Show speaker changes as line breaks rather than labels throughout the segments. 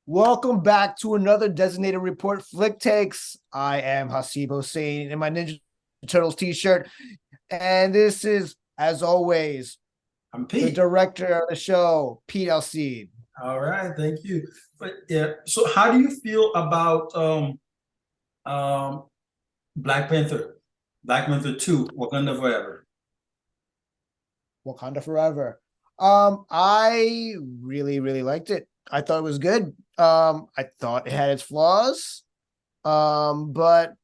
Welcome back to another Designated Report Flick Takes. I am Hasib Hossein in my Ninja Turtles t-shirt. And this is, as always,
I'm
the
Pete.
director of the show, Pete Alcide.
All right, thank you. But yeah, so how do you feel about um Black Panther? Black Panther 2, Wakanda Forever.
Wakanda Forever. I really liked it. I thought it was good. I thought it had its flaws. But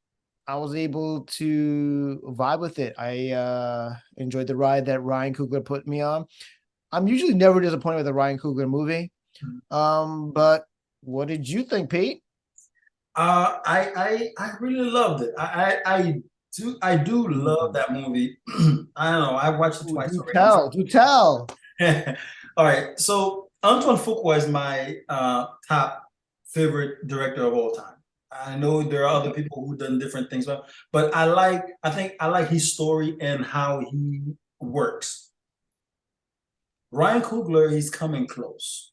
I was able to vibe with it. I enjoyed the ride that Ryan Coogler put me on. I'm usually never disappointed with a Ryan Coogler movie. But what did you think, Pete?
I really loved it. I do love
Ooh,
that movie. I don't know. I watched it twice
do
already.
tell, do tell.
All right. So Antoine Fuqua is my top favorite director of all time. I know there are other
Okay.
people who've done different things, but I think I like his story and how he works. Ryan Coogler is coming close.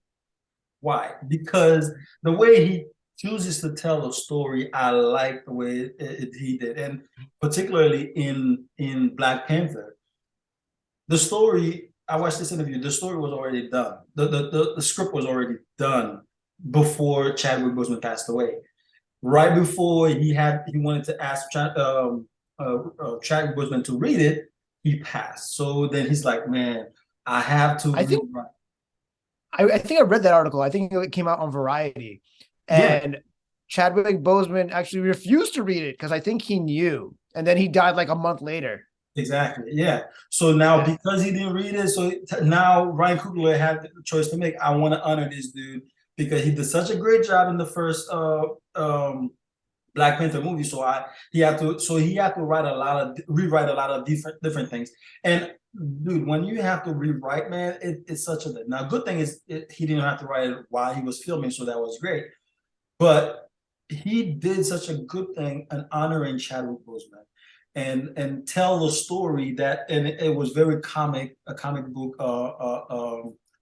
Why? Because the way he chooses to tell a story, I like the way he did, and particularly in Black Panther, the story. I watched this interview. The story was already done. The script was already done before Chadwick Boseman passed away. Right before he wanted to ask Chadwick Boseman to read it, he passed. So then he's like, man, I have to
I think
rewrite.
I read that article. I think it came out on Variety,
Yeah,
and Chadwick Boseman actually refused to read it because I think he knew, and then he died like a month later.
exactly. Yeah. So now
Yeah.
because he didn't read it, so now Ryan Coogler had the choice to make. I want to honor this dude because he did such a great job in the first Black Panther movie. So he had to rewrite a lot of different things. And dude, when you have to rewrite, man, it's such a now. Good thing is he didn't have to write it while he was filming, so that was great. But he did such a good thing in honoring Chadwick Boseman and tell the story that and it was very a comic book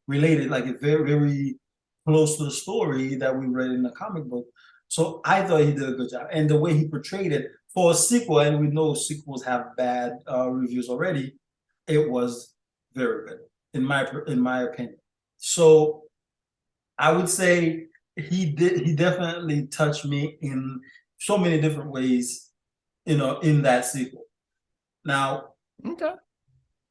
related, like it very close to the story that we read in the comic book. So I thought he did a good job, and the way he portrayed it for a sequel, and we know sequels have bad reviews already. It was very good in my opinion. So I would say he definitely touched me in so many different ways, in that sequel. Now,
Okay.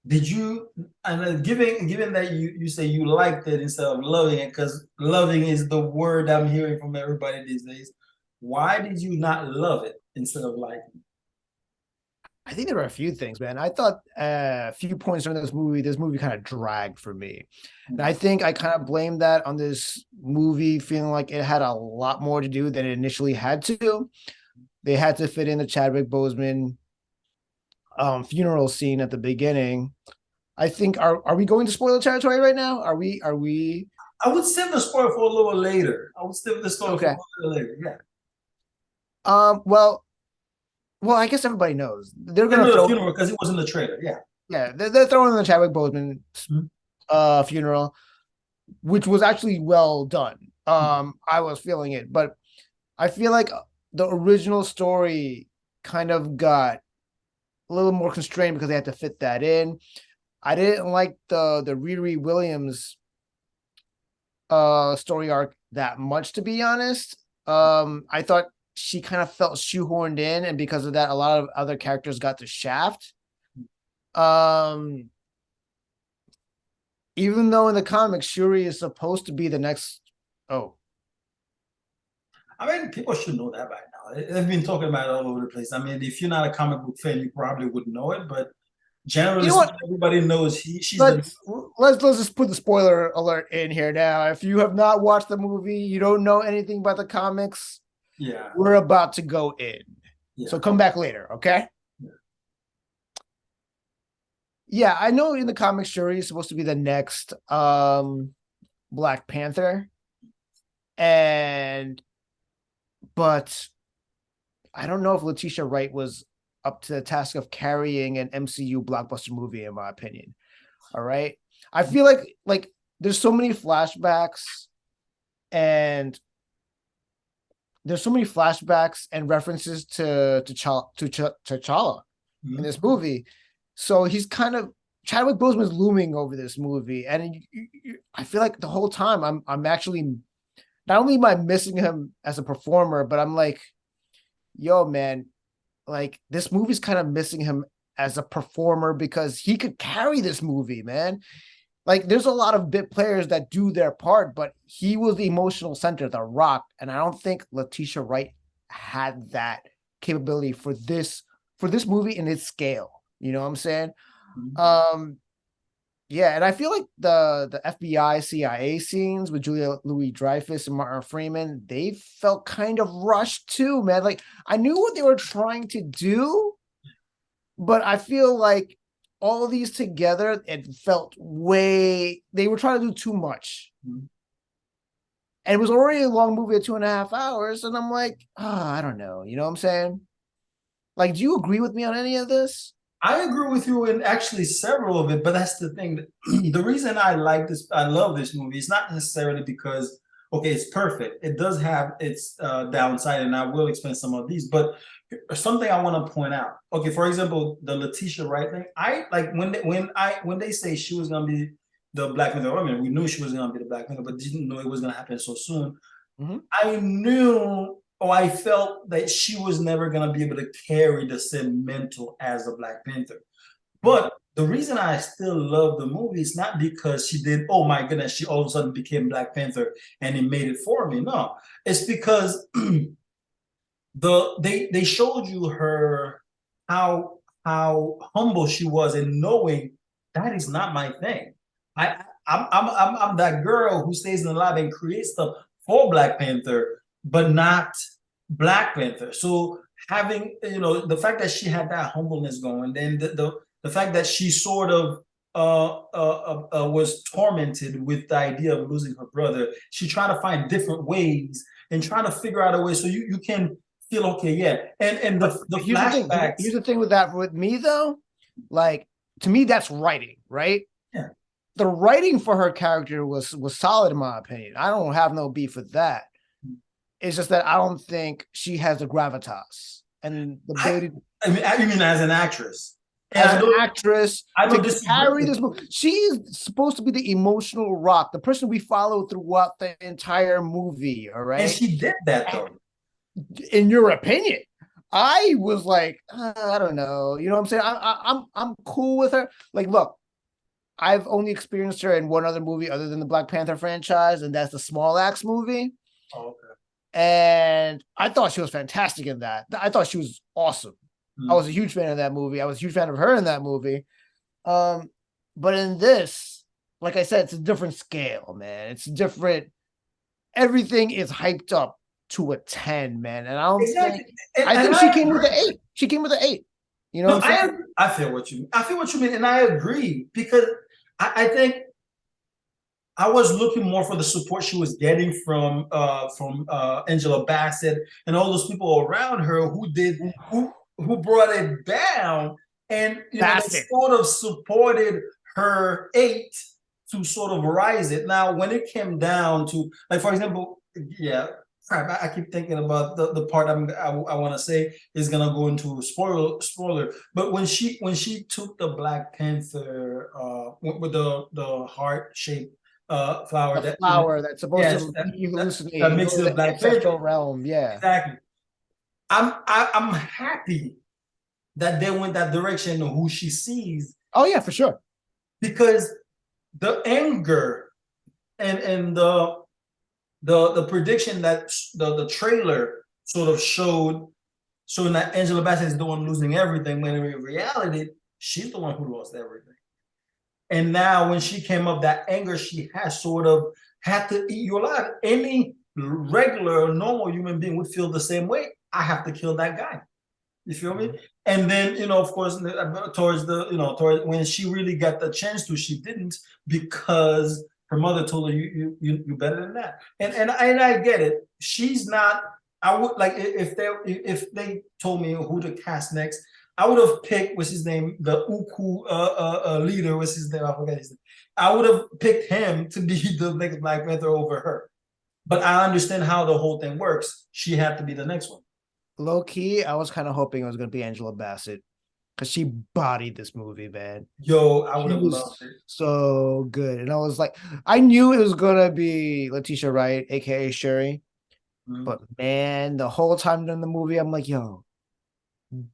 did you and given that you say you liked it instead of loving it, because loving is the word I'm hearing from everybody these days, why did you not love it instead of liking
I think there were a few things, man. I thought a few points during this movie kind of dragged for me. And I
it?
think I kind of blamed that on this movie feeling like it had a lot more to do than it initially had to. They had to fit in the Chadwick Boseman funeral scene at the beginning. I think are we going to spoiler territory right now? Are we
I would save the story for a little later. I would save the story for
okay?
a little later. Yeah.
Well, I guess everybody knows they're
I
gonna
know the
throw
funeral because it was in the trailer. Yeah.
yeah they're throwing in the Chadwick Boseman
Mhm.
funeral, which was actually well done. I was feeling it, but I feel like the original story kind of got a little more constrained because they had to fit that in. I didn't like the Riri Williams story arc that much, to be honest. I thought she kind of felt shoehorned in, and because of that, a lot of other characters got the shaft. Um, Even though in the comics Shuri is supposed to be the next. Oh,
I mean, people should know that by now. They've been talking about it all over the place. I mean, if you're not a comic book fan, you probably wouldn't know it, but
you
generally
know what?
speaking, everybody knows she's the.
let's let's just put the spoiler alert in here now. If you have not watched the movie, you don't know anything about the comics,
Yeah,
we're about to go in. So
yeah,
come back later, okay?
yeah.
Yeah, I know in the comics Shuri is supposed to be the next Black Panther, and but I don't know if Letitia Wright was up to the task of carrying an MCU blockbuster movie, in my opinion. All right. I feel like there's so many flashbacks and there's so many flashbacks and references to T'Challa in
Mhm.
this movie. So he's kind of Chadwick Boseman's looming over this movie, and I feel like the whole time I'm actually not only am I missing him as a performer, but I'm like, yo, man, like this movie's kind of missing him as a performer because he could carry this movie, man. Like there's a lot of bit players that do their part, but he was the emotional center, the rock, and I don't think Letitia Wright had that capability for this movie in its scale. You know what I'm saying?
Mhm.
Um, yeah, and I feel like the FBI CIA scenes with Julia Louis Dreyfus and Martin Freeman, they felt kind of rushed too, man. Like I knew what they were trying to do, but I feel like all these together, it felt way they were trying to do too much.
Mhm.
And it was already a long movie of 2.5 hours, and I'm like, I don't know. You know what I'm saying? Like, do you agree with me on any of this?
I agree with you in actually several of it, but that's the thing. The reason I like this, I love this movie, it's not necessarily because, okay, it's perfect. It does have its downside, and I will explain some of these. But something I want to point out. Okay, for example, the Letitia Wright thing. I like when they say she was gonna be the Black Panther. I mean, we knew she was gonna be the Black Panther, but didn't know it was gonna happen so soon.
Mm-hmm.
I knew or I felt that she was never going to be able to carry the same mental as a Black Panther. But the reason I still love the movie is not because she did, oh my goodness, she all of a sudden became Black Panther and it made it for me. No, it's because they showed you her how humble she was in knowing that is not my thing. I'm that girl who stays in the lab and creates stuff for Black Panther, but not Black Panther. So having the fact that she had that humbleness going, then the fact that she sort of was tormented with the idea of losing her brother. She tried to find different ways and trying to figure out a way so you can feel okay, yeah. And the
But here's the thing.
flashbacks,
Here's the thing with that with me though. Like to me, that's writing, right?
yeah.
The writing for her character was solid in my opinion. I don't have no beef with that. It's just that I don't think she has the gravitas and the
I
ability
I mean, you mean as an actress, and
as an actress
I
to
don't disagree
carry
with
this movie. She is supposed to be the emotional rock, the person we follow throughout the entire movie. All
and
right.
she did that
And
though.
in your opinion, I was like, I don't know. You know what I'm saying? I'm cool with her. Like, look, I've only experienced her in one other movie other than the Black Panther franchise, and that's the Small Axe movie.
Oh, okay.
And I thought she was fantastic in that. I thought she was awesome. I
Mm.
was a huge fan of that movie. I was a huge fan of her in that movie. Um, but in this, like I said, it's a different scale, man. It's different. Everything is hyped up to a 10, man. And I don't think
Exactly, and,
I
and
think she
I
came with
agree.
an 8. She came with an 8. You know
No,
what I'm saying?
I feel what you mean. I feel what you mean, and I agree because I think I was looking more for the support she was getting from Angela Bassett and all those people around her who brought it down, and they
Bassett.
sort of supported her eight to sort of rise it. Now, when it came down to, like, for example, yeah, crap, I keep thinking about the part I want to say is gonna go into spoiler. But when she took the Black Panther with the heart shaped flower
The
that
flower that's supposed
yes
to be
that
hallucinating,
makes
go
it
to
a
the
Black
ancestral
Panther.
realm. Yeah.
Exactly. I'm happy that they went that direction of who she sees
Oh yeah, for sure.
because the anger and the prediction that the trailer sort of showing that Angela Bassett is the one losing everything when in reality she's the one who lost everything. And now when she came up, that anger she has sort of had to eat you alive. Any regular, normal human being would feel the same way. I have to kill that guy. You feel me?
Mhm.
And then, of course, towards when she really got the chance to, she didn't because her mother told her, you better than that. And I get it. She's not. I would like if they told me who to cast next, I would have picked what's his name, the Uku leader. What's his name? I forget his name. I would have picked him to be the next Black Panther over her. but I understand how the whole thing works. She had to be the next one.
Low key, I was kind of hoping it was going to be Angela Bassett because she bodied this movie, man.
Yo, I would
She
have loved
was
it.
so good. And I was like, I knew it was going to be Letitia Wright, aka Sherry.
Mhm.
But man, the whole time during the movie, I'm like, yo,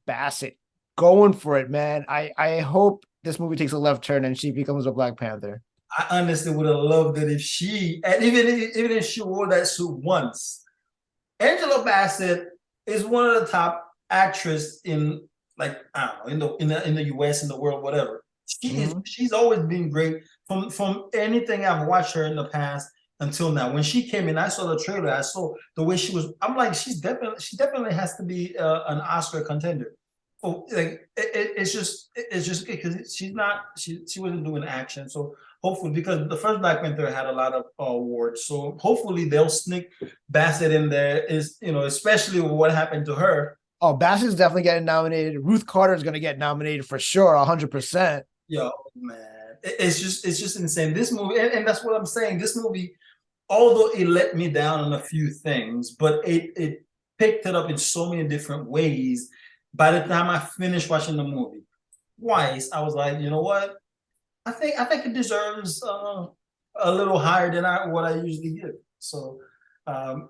Bassett going for it, man. I hope this movie takes a left turn and she becomes a Black Panther.
I honestly would have loved it if she, and even if she wore that suit once. Angela Bassett is one of the top actresses in, like, I don't know, in the US, in the world, whatever.
Mhm.
She's always been great from anything I've watched her in the past until now. When she came in, I saw the trailer. I saw the way she was. I'm like, she definitely has to be an Oscar contender. Oh, like it's just because she wasn't doing action. So hopefully, because the first Black Panther had a lot of awards, so hopefully they'll sneak Bassett in there. Is, especially with what happened to her.
Oh, Bassett's definitely getting nominated. Ruth Carter's going to get nominated for sure, 100%.
Yo, man, it's just insane. This movie, and that's what I'm saying. This movie, although it let me down on a few things, but it picked it up in so many different ways. By the time I finished watching the movie twice, I was like, you know what? I think it deserves a little higher than what I usually give. So, um,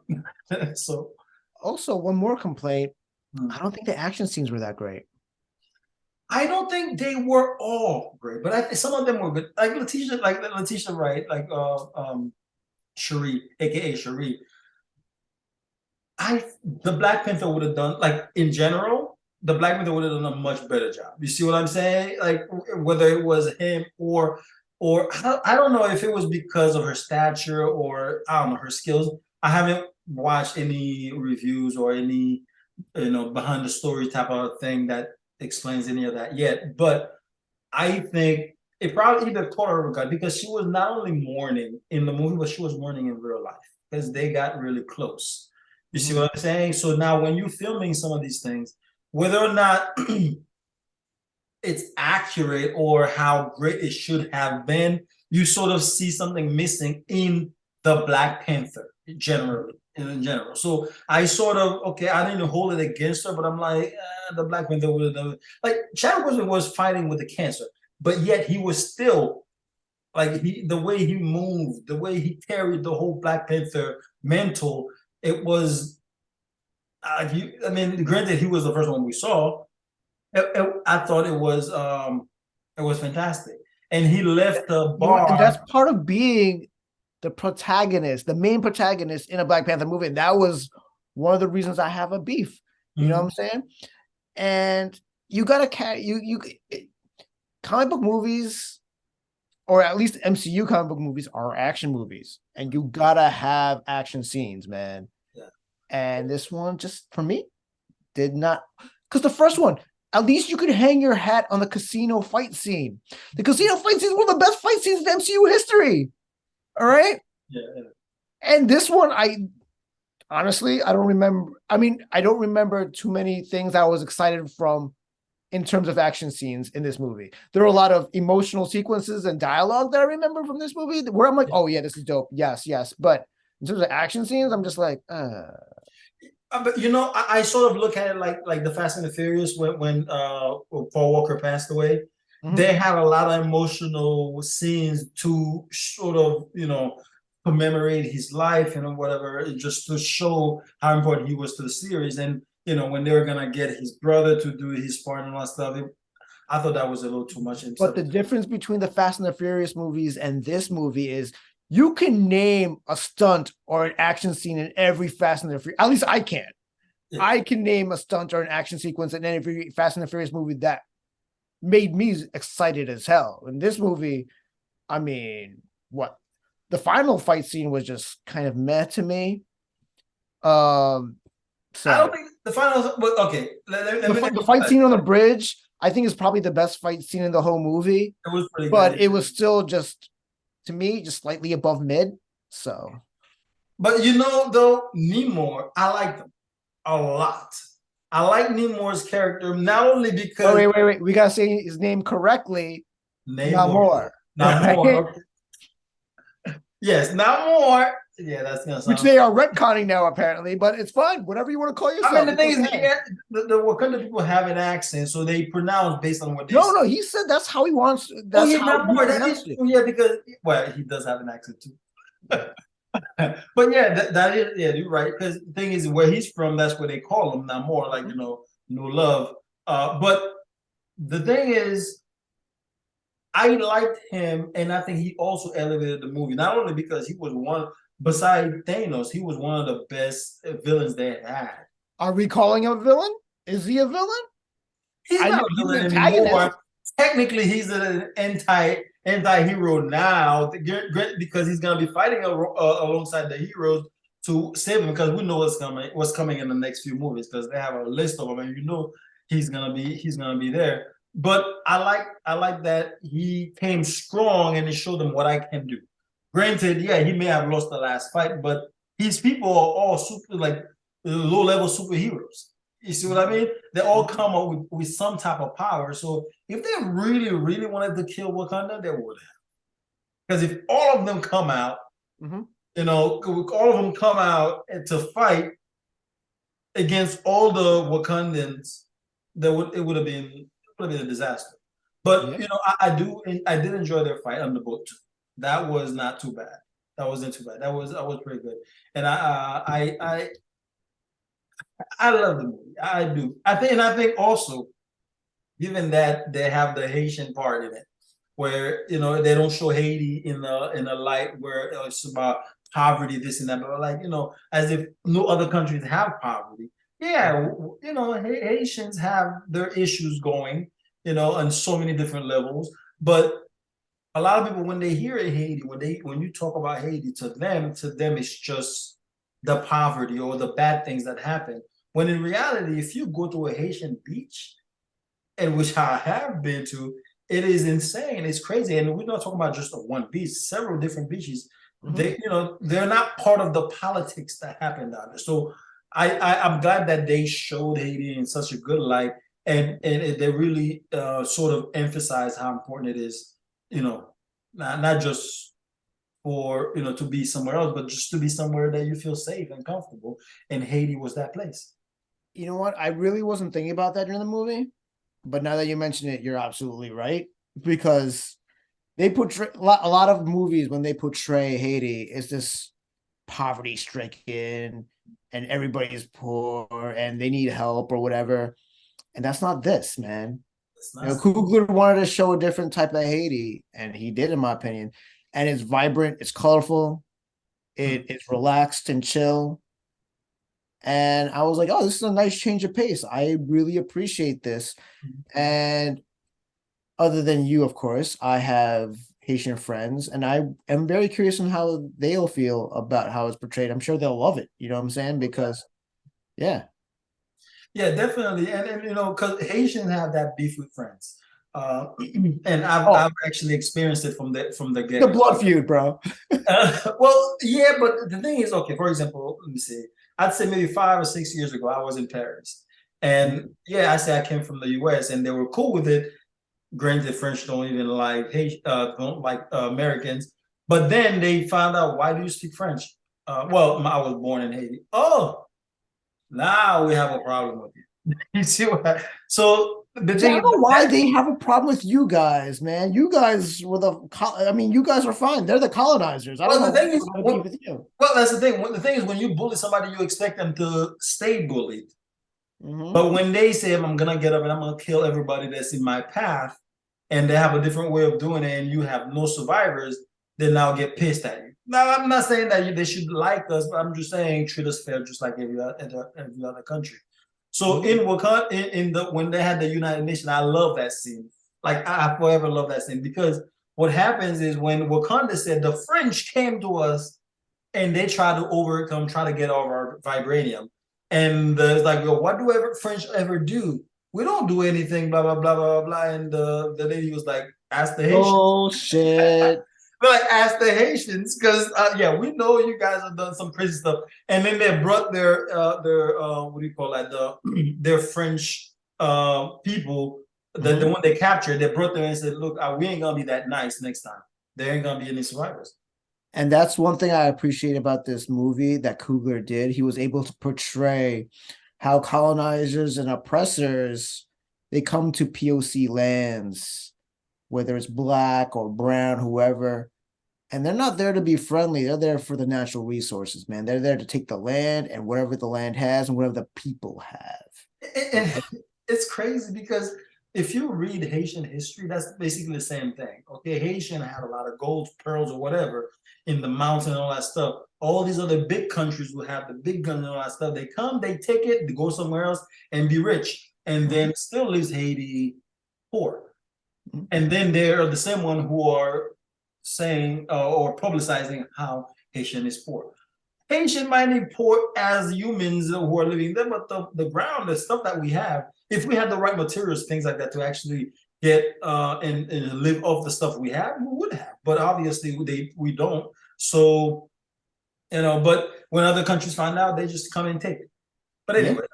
so
Also, one more complaint.
hmm.
I don't think the action scenes were that great.
I don't think they were all great, but some of them were good. Letitia Wright, Cherie, aka Cherie. I The Black Panther would have done, like, in general, the Black Panther would have done a much better job. You see what I'm saying? Like, whether it was him or I don't know if it was because of her stature, or I don't know, her skills. I haven't watched any reviews or any, behind the story type of thing that explains any of that yet. But I think it probably either caught her or because she was not only mourning in the movie, but she was mourning in real life because they got really close. You see
Mhm.
what I'm saying? So now when you're filming some of these things, whether or not it's accurate or how great it should have been, you sort of see something missing in the Black Panther generally. In general, so I sort of, okay, I didn't hold it against her, but I'm like, the Black Panther would have done. Like, Chadwick Boseman was fighting with the cancer, but yet he was still, like, the way he moved, the way he carried the whole Black Panther mental. It was, I mean, granted, he was the first one we saw. I thought it was fantastic, and he left the
You know what? And that's
bar.
part of being the protagonist, the main protagonist in a Black Panther movie. And that was one of the reasons I have a beef. You know what I'm
Mhm.
saying? And you gotta carry comic book movies, or at least MCU comic book movies, are action movies, and you gotta have action scenes, man.
Yeah.
And this one, just for me, did not. Because the first one, at least you could hang your hat on the casino fight scene. The casino fight scene is one of the best fight scenes in MCU history. All right.
Yeah.
And this one, I honestly, I don't remember. I mean, I don't remember too many things I was excited from in terms of action scenes in this movie. There are a lot of emotional sequences and dialogue that I remember from this movie where I'm like,
Yeah.
oh yeah, this is dope. Yes, yes. But in terms of action scenes, I'm just like,
But I sort of look at it like the Fast and the Furious, when Paul Walker passed away.
mhm.
They had a lot of emotional scenes to sort of, commemorate his life and whatever, just to show how important he was to the series. And when they were gonna get his brother to do his part and all that stuff, I thought that was a little too much
But
himself.
the difference between the Fast and the Furious movies and this movie is you can name a stunt or an action scene in every Fast and the Furious. At least I can.
Yeah.
I can name a stunt or an action sequence in every Fast and the Furious movie that made me excited as hell. In this movie, I mean, what the final fight scene was just kind of meh to me. Um,
I don't
so
think the final. But okay, let me.
the fight scene on the bridge, I think, is probably the best fight scene in the whole movie,
It was pretty
but
good.
it was still just to me just slightly above mid. So
But though, Namor, I liked him a lot. I like Namor's character not only
oh,
because
wait, we gotta say his name correctly.
Namor,
Namor,
Namor.
right?
Okay. Yes, Namor. Yeah, that's gonna
which
sound.
they are retconning now apparently. But it's fine. Whatever you want to call
I mean,
yourself,
the
it's
thing is,
okay.
the Wakanda people have an accent, so they pronounce based on what they
No,
say.
no, he said that's how he wants.
Oh
That's
yeah,
how
not
he
more. That is
pronounced it.
true. Yeah, because well, he does have an accent too. But yeah, that is yeah, you're right. Because the thing is, where he's from, that's where they call him now. More like
Mhm.
no love. But the thing is, I liked him, and I think he also elevated the movie not only because he was one. Besides Thanos, he was one of the best villains they had.
Are we calling him a villain? Is he a villain?
He's
I
not
know
a
he's an
villain
antagonist.
anymore. Technically, he's an anti-hero now because he's gonna be fighting alongside the heroes to save him because we know what's coming in the next few movies because they have a list of them and he's gonna be there. But I like that he came strong and he showed them what I can do. Granted, yeah, he may have lost the last fight, but his people are all super like low level superheroes. You see what I mean? They all
Mhm.
come up with some type of power. So if they really, really wanted to kill Wakanda, they would have. Because if all of them come out,
Mhm.
all of them come out to fight against all the Wakandans, it would have been a disaster. But
Yeah.
I did enjoy their fight on the boat too. That was not too bad. That wasn't too bad. That was pretty good. And I love the movie. I do. I think also given that they have the Haitian part in it, where they don't show Haiti in a light where it's about poverty, this and that, but like as if no other countries have poverty. Yeah,
Mhm.
Haitians have their issues going, on so many different levels. But a lot of people, when they hear Haiti, when you talk about Haiti, to them it's just the poverty or the bad things that happen. When in reality, if you go to a Haitian beach, and which I have been to, it is insane. It's crazy, and we're not talking about just one beach. Several different beaches.
Mhm.
They're not part of the politics that happened down there. So I'm glad that they showed Haiti in such a good light, and they really sort of emphasize how important it is. Not just for to be somewhere else, but just to be somewhere that you feel safe and comfortable. And Haiti was that place.
You know what? I really wasn't thinking about that during the movie, but now that you mention it, you're absolutely right because they portray a lot of movies when they portray Haiti is this poverty stricken and everybody's poor and they need help or whatever. And that's not this, man.
It's
You know,
not.
Coogler wanted to show a different type of Haiti, and he did, in my opinion. And it's vibrant, it's colorful, it's relaxed and chill. And I was like, oh, this is a nice change of pace. I really appreciate this. And other than you, of course, I have Haitian friends, and I am very curious on how they'll feel about how it's portrayed. I'm sure they'll love it. You know what I'm saying? Because yeah.
Yeah, definitely, and because Haitians have that beef with France, and I've
Oh,
actually experienced it from the
the
get go.
blood feud, bro.
Well, yeah, but the thing is, okay. For example, let me see. I'd say maybe 5 or 6 years ago, I was in Paris, and yeah, I say I came from the U.S. and they were cool with it. Granted, French don't even like don't like Americans, but then they found out why do you speak French? Well, I was born in Haiti. Oh, now we have a problem with you. You see what? So the
See, I
thing
don't
is
know why
that,
they have a problem with you guys, man. You guys were I mean, you guys are fine. They're the colonizers. I don't
well,
know
the
why
thing
they
is,
don't have a beef with you.
that's the thing. The thing is, when you bully somebody, you expect them to stay bullied.
Mm-hmm.
But when they say, "I'm gonna get up and I'm gonna kill everybody that's in my path," and they have a different way of doing it, and you have no survivors, they now get pissed at you. Now, I'm not saying that they should like us, but I'm just saying treat us fair, just like every other country. So
Mm-hmm.
in Wakanda, in the when they had the United Nations, I love that scene. Like I forever love that scene because what happens is when Wakanda said the French came to us and they try to overcome, try to get all of our vibranium, and it's like, well, what do ever French ever do? We don't do anything, blah blah blah blah blah. And the lady was like, ask the Haitians.
Bullshit.
But like, ask the Haitians, because yeah, we know you guys have done some crazy stuff. And then they brought their what do you call that? Their French people, the
Mm-hmm.
one they captured, they brought them and said, look, we ain't gonna be that nice next time. There ain't gonna be any survivors.
And that's one thing I appreciate about this movie that Coogler did. He was able to portray how colonizers and oppressors they come to POC lands, whether it's black or brown, whoever, and they're not there to be friendly. They're there for the natural resources, man. They're there to take the land and whatever the land has and whatever the people have.
And it's crazy because if you read Haitian history, that's basically the same thing. Okay, Haitian had a lot of gold, pearls, or whatever in the mountain and all that stuff. All these other big countries will have the big guns and all that stuff. They come, they take it, they go somewhere else and be rich, and then it still leaves Haiti poor. And then there are the same one who are saying or publicizing how Haitian is poor. Haitian might be poor as humans who are living there, but the ground, the stuff that we have, if we had the right materials, things like that, to actually get and live off the stuff we have, we would have. But obviously, we don't. So but when other countries find out, they just come and take it. But
Yeah.
anyway,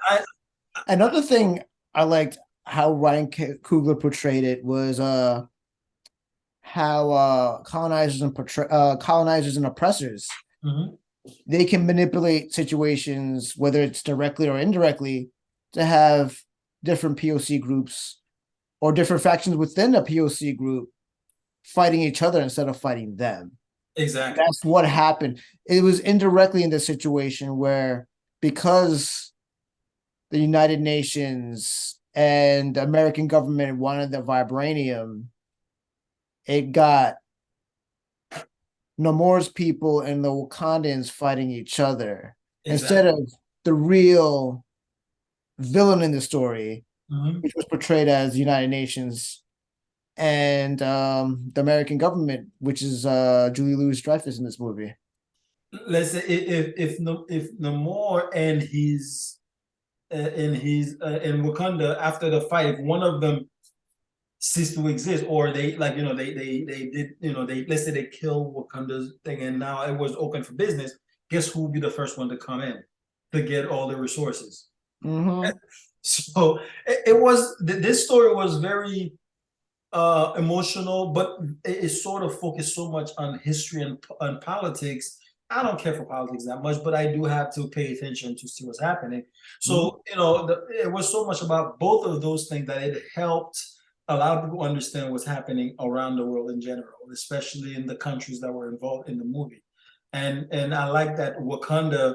Another thing I liked how Ryan Coogler portrayed it was how colonizers and oppressors
mhm,
they can manipulate situations, whether it's directly or indirectly, to have different POC groups or different factions within a POC group fighting each other instead of fighting them.
exactly.
That's what happened. It was indirectly in this situation where because the United Nations and the American government wanted the vibranium, it got Namor's people and the Wakandans fighting each other instead
Exactly.
of the real villain in the story,
Mhm.
which was portrayed as the United Nations and the American government, which is Julie Louis Dreyfus in this movie.
Let's say if Namor and his in Wakanda after the fight, if one of them cease to exist, or they like they did they let's say they kill Wakanda's thing, and now it was open for business. Guess who will be the first one to come in to get all the resources?
Mm-hmm.
So it was this story was very emotional, but it sort of focused so much on history and politics. I don't care for politics that much, but I do have to pay attention to see what's happening.
Mm-hmm.
So, it was so much about both of those things that it helped a lot of people understand what's happening around the world in general, especially in the countries that were involved in the movie. And I like that Wakanda,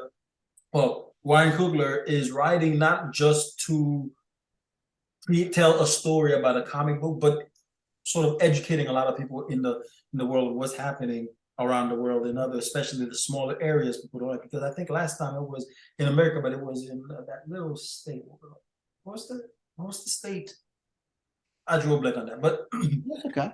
well, Ryan Coogler is writing not just to tell a story about a comic book, but sort of educating a lot of people in the world of what's happening around the world in other, especially the smaller areas people don't like. Because I think last time it was in America, but it was in that little state. What was the state? I drew a blank on that, but
That's okay.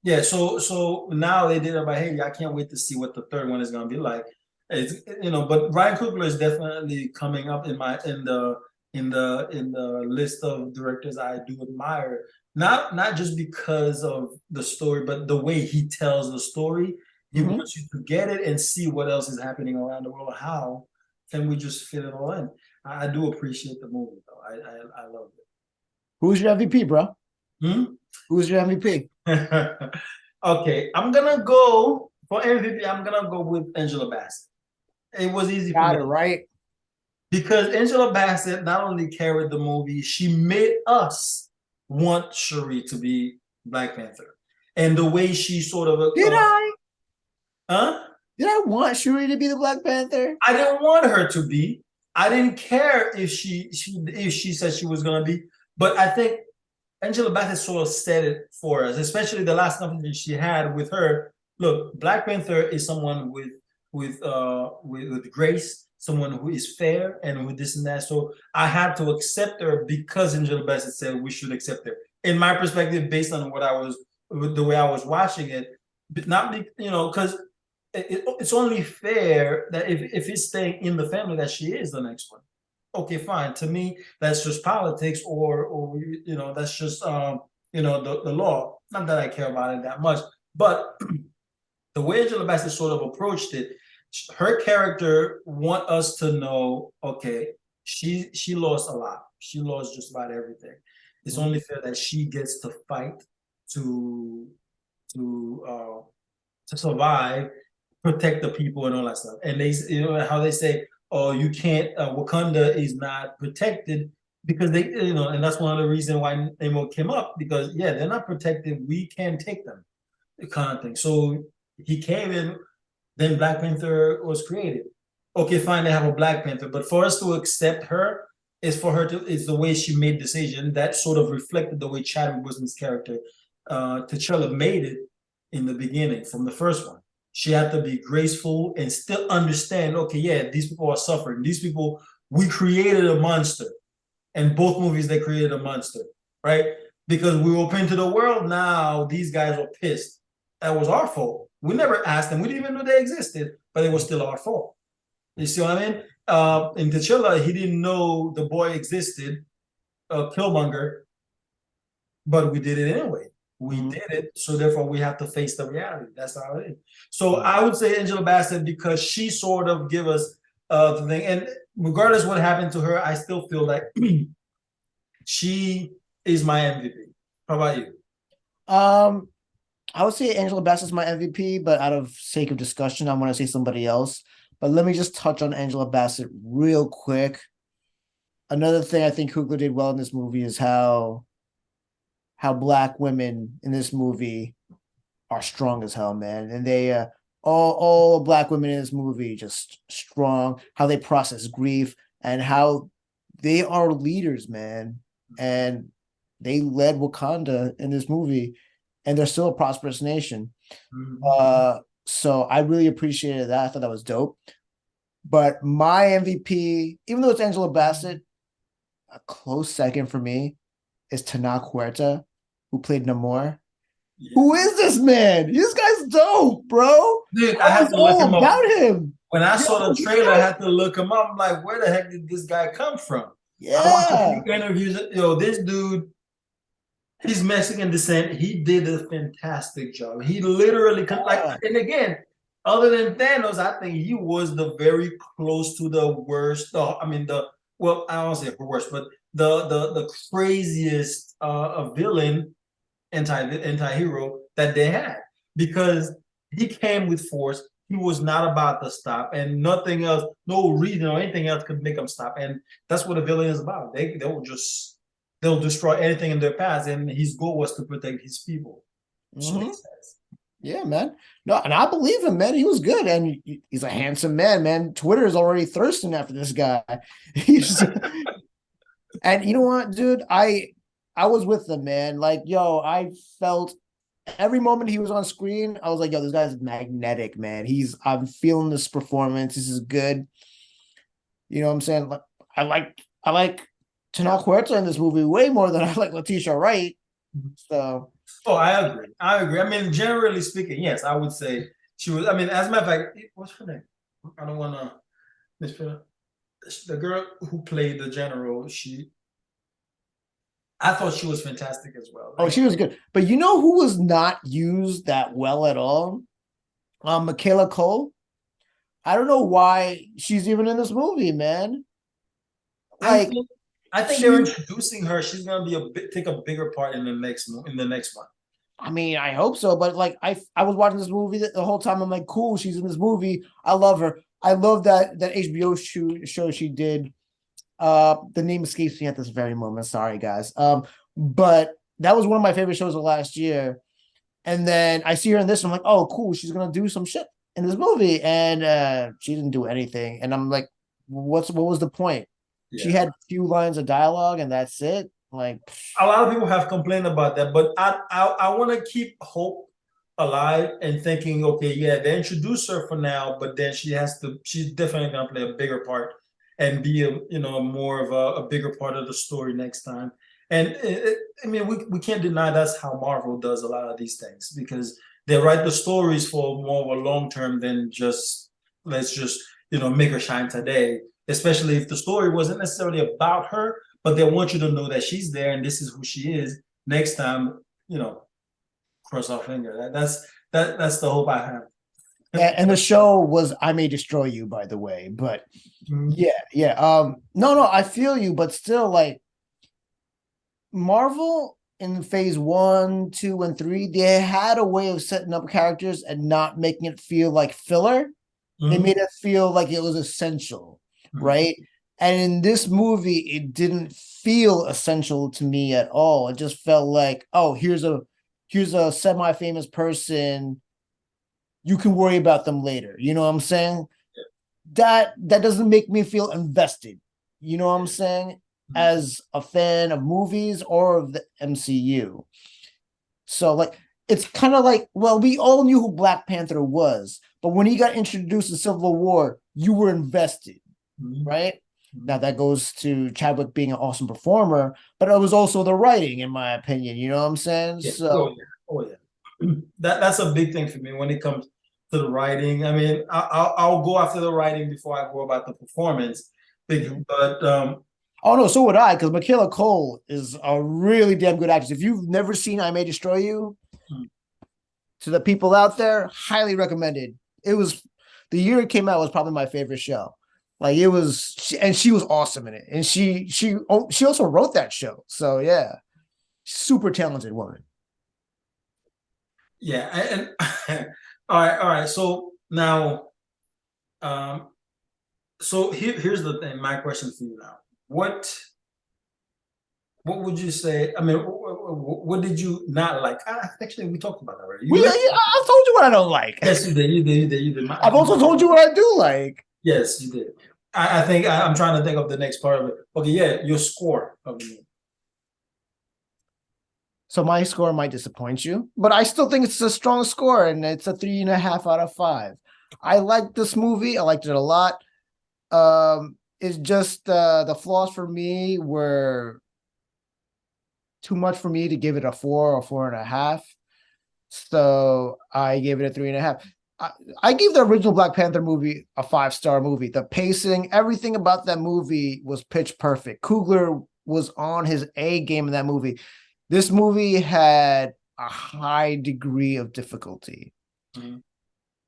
yeah. So now they did it by hey, I can't wait to see what the third one is going to be like. It's but Ryan Coogler is definitely coming up in the list of directors I do admire. Not just because of the story, but the way he tells the story. He
Mm-hmm.
wants you to get it and see what else is happening around the world. How can we just fit it all in? I do appreciate the movie though. I love
Who's your MVP, bro?
it. Hmm?
Who's your MVP?
Okay, I'm gonna go for MVP. I'm gonna go with Angela Bassett. It was easy for me
Got it right.
because Angela Bassett not only carried the movie, she made us want Shuri to be Black Panther, and the way she sort of
Did I?
huh?
Did I want Shuri to be the Black Panther?
I didn't want her to be. I didn't care if she said she was gonna be, but I think Angela Bassett sort of said it for us, especially the last conversation she had with her. Look, Black Panther is someone with grace, someone who is fair and with this and that. So I had to accept her because Angela Bassett said we should accept her. In my perspective, based on what I was the way I was watching it, not because it's only fair that if he's staying in the family that she is the next one. Okay, fine. To me, that's just politics, or that's just the law. Not that I care about it that much, but the way Angela Bassett sort of approached it, her character want us to know, okay, she lost a lot. She lost just about everything. It's only fair that she gets to fight to to uh, to survive protect the people and all that stuff. And they, how they say, oh, you can't. Wakanda is not protected because they, and that's one of the reasons why Nemo came up because yeah, they're not protected. We can take them, the kind of thing. So he came in. Then Black Panther was created. Okay, fine, they have a Black Panther, but for us to accept her is for her to is the way she made decision that sort of reflected the way Chadwick Boseman's character, T'Challa made it in the beginning from the first one. She had to be graceful and still understand. Okay, yeah, these people are suffering. These people, we created a monster. In both movies, they created a monster, right? Because we open to the world now. These guys are pissed. That was our fault. We never asked them. We didn't even know they existed, but it was still our fault. You see what I mean? In T'Challa, he didn't know the boy existed, Killmonger, but we did it anyway. We did it, so therefore we have to face the reality. That's how it is. So I would say Angela Bassett because she sort of give us the thing, and regardless what happened to her, I still feel like she is my MVP. How about you?
I would say Angela Bassett's my MVP, but out of sake of discussion, I want to say somebody else. But let me just touch on Angela Bassett real quick. Another thing I think Coogler did well in this movie is how Black women in this movie are strong as hell, man. And they all Black women in this movie just strong, how they process grief and how they are leaders, man. And they led Wakanda in this movie, and they're still a prosperous nation. So I really appreciated that. I thought that was dope. But my MVP, even though it's Angela Bassett, a close second for me is Tana Huerta, who played Namor.
Yeah.
Who is this man? This guy's dope, bro.
Dude, I had to look him up.
About him.
When I saw the trailer, I had to look him up. I'm like, where the heck did this guy come from?
Yeah.
I watched a few interviews. This dude, he's Mexican descent. He did a fantastic job. He literally, and again, other than Thanos, I think he was the very close to the worst. I mean, well, I don't say the worst, but the craziest villain, anti-hero that they had, because he came with force. He was not about to stop, and nothing else, no reason or anything else could make him stop. And that's what a villain is about. They'll destroy anything in their path, and his goal was to protect his people. So
yeah, man. No, and I believe him, man. He was good, and he's a handsome man. Twitter is already thirsting after this guy. And you know what, dude? I was with them, man. Like, yo, I felt every moment he was on screen, I was like, yo, this guy's magnetic, man. I'm feeling this performance. This is good. You know what I'm saying? Like, I like Tana Huerta in this movie way more than I like Letitia Wright. So
I agree. I mean, generally speaking, yes, I would say she was. I mean, as a matter of fact, what's her name? I don't want to mispronounce. The girl who played the general, I thought she was fantastic as well.
Oh, she was good. But you know who was not used that well at all? Michaela Cole. I don't know why she's even in this movie, man.
Like, I think they're introducing her. She's gonna take a bigger part in the next one.
I mean, I hope so. But like, I was watching this movie the whole time. I'm like, cool, she's in this movie. I love her. I love that HBO show she did. The name escapes me at this very moment. Sorry, guys. But that was one of my favorite shows of last year. And then I see her in this, and I'm like, oh, cool, she's gonna do some shit in this movie, and she didn't do anything. And I'm like, what was the point? Yeah. She had a few lines of dialogue, and that's it. Like,
a lot of people have complained about that, but I want to keep hope alive and thinking, okay, yeah, they introduce her for now, but then she's definitely gonna play a bigger part and be more of a bigger part of the story next time. And I mean, we can't deny that's how Marvel does a lot of these things, because they write the stories for more of a long term than just let's just make her shine today. Especially if the story wasn't necessarily about her, but they want you to know that she's there and this is who she is. Next time, cross our finger. That's the hope I have.
And the show was I May Destroy You, by the way. But yeah. No, I feel you, but still, like, Marvel in phase one, two, and three, they had a way of setting up characters and not making it feel like filler. They
Mhm.
made it feel like it was essential,
Mhm.
right? And in this movie, it didn't feel essential to me at all. It just felt like, oh, here's a semi-famous person. You can worry about them later. You know what I'm saying? That doesn't make me feel invested. You know what I'm saying?
Mhm.
As a fan of movies or of the MCU. So like it's kind of like, well, we all knew who Black Panther was, but when he got introduced in Civil War, you were invested,
Mhm.
right? Now
Mhm.
that goes to Chadwick being an awesome performer, but it was also the writing, in my opinion. You know what I'm saying?
Yeah. Oh
So
yeah. Oh yeah. That's a big thing for me when it comes to the writing. I mean, I'll go after the writing before I go about the performance.
mhm.
But
Oh no, so would I, because Michaela Cole is a really damn good actress. If you've never seen I May Destroy You, to the people out there, highly recommended. It was the year it came out was probably my favorite show. Like it was, and she was awesome in it, and she also wrote that show. So yeah, super talented woman.
yeah, and all right. So now, um, so here's the thing. My question for you now: What what would you say? I mean, what did you not like? Actually, we talked about that already. You
Well, yeah,
like?
yeah, I've told you what I don't like.
Yes, you did. You did. You did. You did.
I've also told you what I do like.
Yes, you did. I think I'm trying to think of the next part of it. Okay, yeah, your score of the movie.
So my score might disappoint you, but I still think it's a strong score, and it's a 3.5 out of 5. I like this movie. I liked it a lot. It's just the flaws for me were too much for me to give it a 4 or 4.5. So I gave it a 3.5. I gave the original Black Panther movie a 5-star movie. The pacing, everything about that movie was pitch perfect. Coogler was on his A game in that movie. This movie had a high degree of difficulty.
Mhm.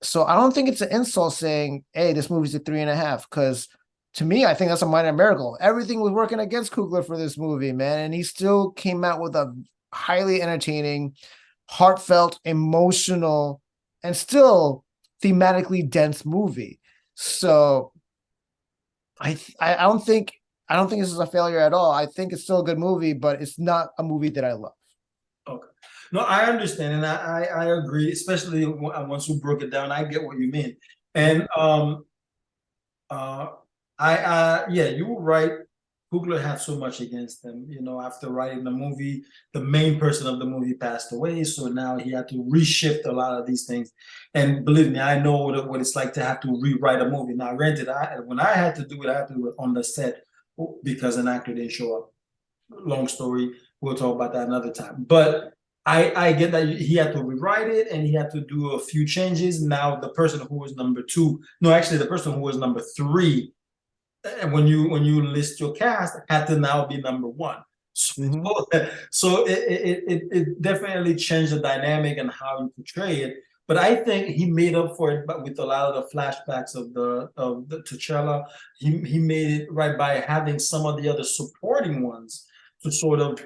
So I don't think it's an insult saying, hey, this movie's a 3.5, because to me, I think that's a minor miracle. Everything was working against Coogler for this movie, man. And he still came out with a highly entertaining, heartfelt, emotional, and still thematically dense movie. So I don't think this is a failure at all. I think it's still a good movie, but it's not a movie that I love.
Okay. No, I understand, and I agree, especially once you broke it down. I get what you mean, and
Mhm.
uh, yeah, you were right. Coogler had so much against him. You know, after writing the movie, the main person of the movie passed away, so now he had to reshift a lot of these things. And believe me, I know what it's like to have to rewrite a movie. Now, granted, when I had to do it, I had to do it on the set because an actor didn't show up. Long story. We'll talk about that another time. But I get that he had to rewrite it and he had to do a few changes. Now the person who was number two, no, actually the person who was number three, and when you list your cast, had to now be number one. So,
Mhm.
so it definitely changed the dynamic and how you portray it. But I think he made up for it, but with a lot of the flashbacks of the T'Challa, he made it right by having some of the other supporting ones to sort of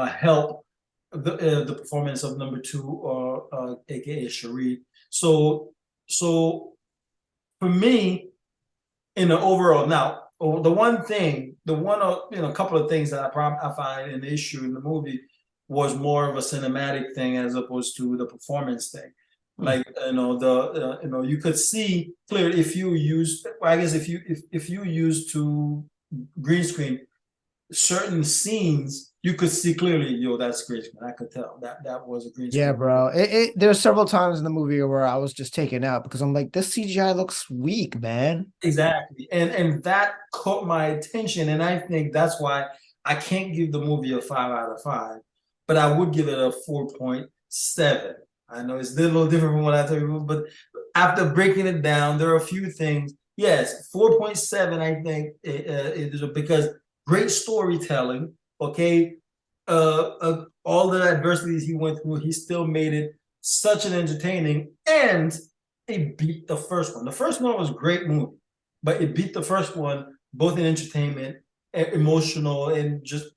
help the performance of number two, or aka Cherie. So for me, in the overall, now the one thing, a couple of things that I find an issue in the movie was more of a cinematic thing as opposed to the performance thing.
Hmm.
Like you could see clearly if you use, well, I guess if you use to green screen certain scenes, you could see clearly, yo, that's green screen. I could tell that was a green
Yeah,
screen.
bro. There's several times in the movie where I was just taken out because I'm like, this CGI looks weak, man.
Exactly. And that caught my attention. And I think that's why I can't give the movie a 5 out of 5, but I would give it a 4.7. I know it's a little different from what I told you, but after breaking it down, there are a few things. Yes, 4.7, I think it is because great storytelling, okay? All the adversities he went through, he still made it such an entertaining, and it beat the first one. The first one was a great movie, but it beat the first one both in entertainment emotional, and just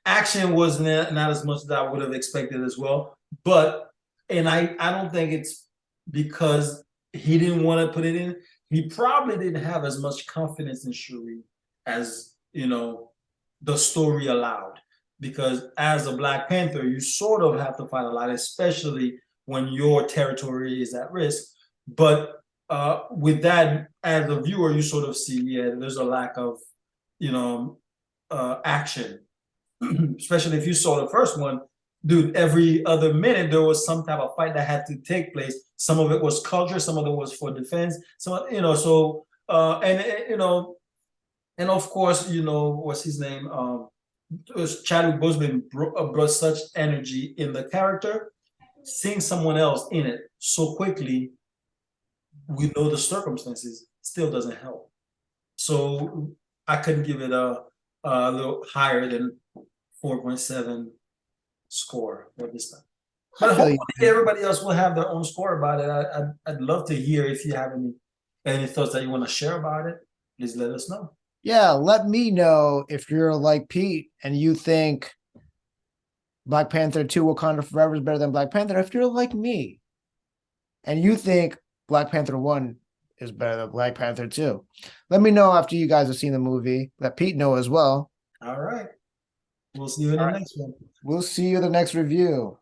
action was not as much as I would have expected as well. But and I don't think it's because he didn't want to put it in. He probably didn't have as much confidence in Shuri as the story allowed. Because as a Black Panther, you sort of have to fight a lot, especially when your territory is at risk. But with that, as a viewer, you sort of see, yeah, there's a lack of, you know, action. Especially if you saw the first one, dude, every other minute there was some type of fight that had to take place. Some of it was culture, some of it was for defense. Some, so and of course, what's his name? Chadwick Boseman brought such energy in the character. Seeing someone else in it so quickly, we know the circumstances still doesn't help. So I couldn't give it a little higher than 4.7 score for this time.
I
But
feel you,
hopefully
man.
everybody else will have their own score about it. I'd love to hear if you have any thoughts that you want to share about it. Please let us know.
Yeah, let me know if you're like Pete and you think Black Panther 2 Wakanda Forever is better than Black Panther. If you're like me and you think Black Panther 1 is better than Black Panther 2, let me know after you guys have seen the movie. Let Pete know as well.
All right. We'll see you in
All
the
right.
next one.
We'll see you in the next review.